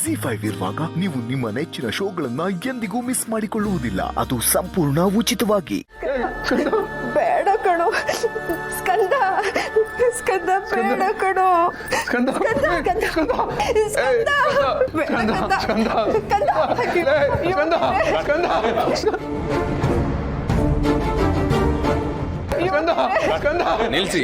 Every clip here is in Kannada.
ZEE5 ಇರುವಾಗ ನೀವು ನಿಮ್ಮ ನೆಚ್ಚಿನ ಶೋಗಳನ್ನ ಎಂದಿಗೂ ಮಿಸ್ ಮಾಡಿಕೊಳ್ಳುವುದಿಲ್ಲ. ಅದು ಸಂಪೂರ್ಣ ಉಚಿತವಾಗಿ. ಬೇಡ ಕಣೋ ಸ್ಕಂದ, ಸ್ಕಂದ ಬೇಡ ಕಣೋ, ಸ್ಕಂದ ಸ್ಕಂದ ಸ್ಕಂದ ಸ್ಕಂದ ಬೇಡ ಸ್ಕಂದ, ಸ್ಕಂದ ಸ್ಕಂದ ನಿಲ್ಸಿ.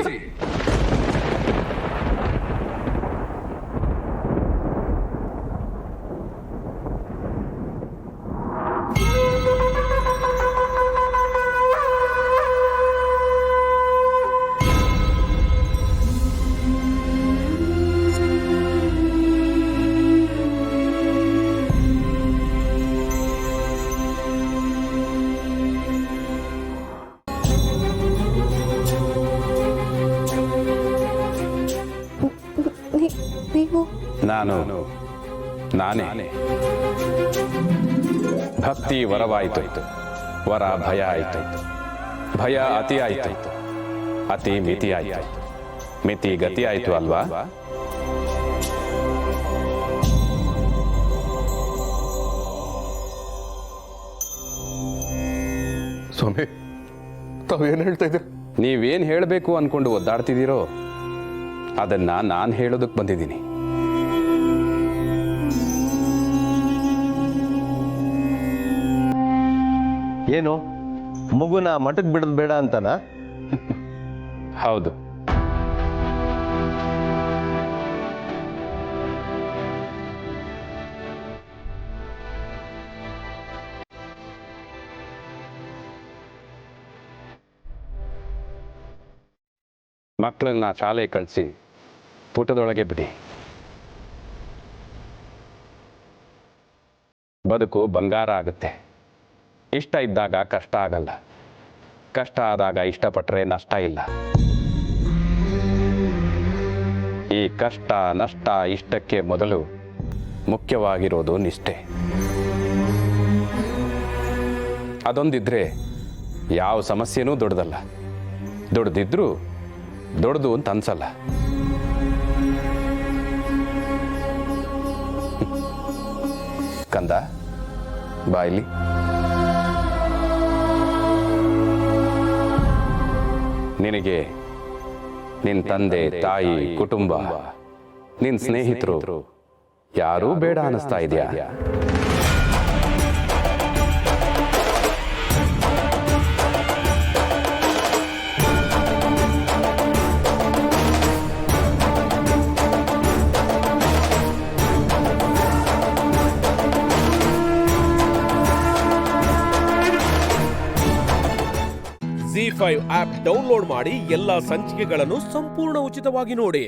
ನಾನೇ ಭಕ್ತಿ ವರವಾಯಿತು, ವರ ಭಯ ಆಯಿತು, ಭಯ ಅತಿ ಆಯಿತು, ಅತಿ ಮಿತಿ ಆಯಿತು, ಮಿತಿ ಗತಿ ಆಯಿತು ಅಲ್ವಾ? ಸ್ವಾಮಿ, ತಾವೇನು ಹೇಳ್ತಾ ಇದ್ದೀರಿ? ನೀವೇನು ಹೇಳಬೇಕು ಅನ್ಕೊಂಡು ಒದ್ದಾಡ್ತಿದ್ದೀರೋ ಅದನ್ನ ನಾನು ಹೇಳೋದಕ್ಕೆ ಬಂದಿದ್ದೀನಿ. ಏನು ಮಗುನ ಮಠಕ್ಕೆ ಬಿಡೋದು ಬೇಡ ಅಂತನ? ಹೌದು. ಮಕ್ಕಳನ್ನ ಶಾಲೆ ಕಳಿಸಿ ಪುಟದೊಳಗೆ ಬಿಡಿ. ಬದುಕು ಬಂಗಾರ ಆಗುತ್ತೆ. ಇಷ್ಟ ಇದ್ದಾಗ ಕಷ್ಟ ಆಗಲ್ಲ, ಕಷ್ಟ ಆದಾಗ ಇಷ್ಟಪಟ್ಟರೆ ನಷ್ಟ ಇಲ್ಲ. ಈ ಕಷ್ಟ ನಷ್ಟ ಇಷ್ಟಕ್ಕೆ ಮೊದಲು ಮುಖ್ಯವಾಗಿರೋದು ನಿಷ್ಠೆ. ಅದೊಂದಿದ್ರೆ ಯಾವ ಸಮಸ್ಯೆನೂ ದೊಡ್ಡದಲ್ಲ, ದೊಡ್ಡದಿದ್ರೂ ದೊಡ್ಡದು ಅಂತ ಅನ್ಸಲ್ಲ. ಕಂದ ಬಾಯ್ಲಿ. ನಿನಗೆ ನಿನ್ನ ತಂದೆ ತಾಯಿ ಕುಟುಂಬ ನಿನ್ನ ಸ್ನೇಹಿತರು ಯಾರೂ ಬೇಡ ಅನ್ನಿಸ್ತಾ ಇದೆಯಾ? ZEE5 ಆಪ್ ಡೌನ್ಲೋಡ್ ಮಾಡಿ ಎಲ್ಲಾ ಸಂಚಿಕೆಗಳನ್ನು ಸಂಪೂರ್ಣ ಉಚಿತವಾಗಿ ನೋಡಿ.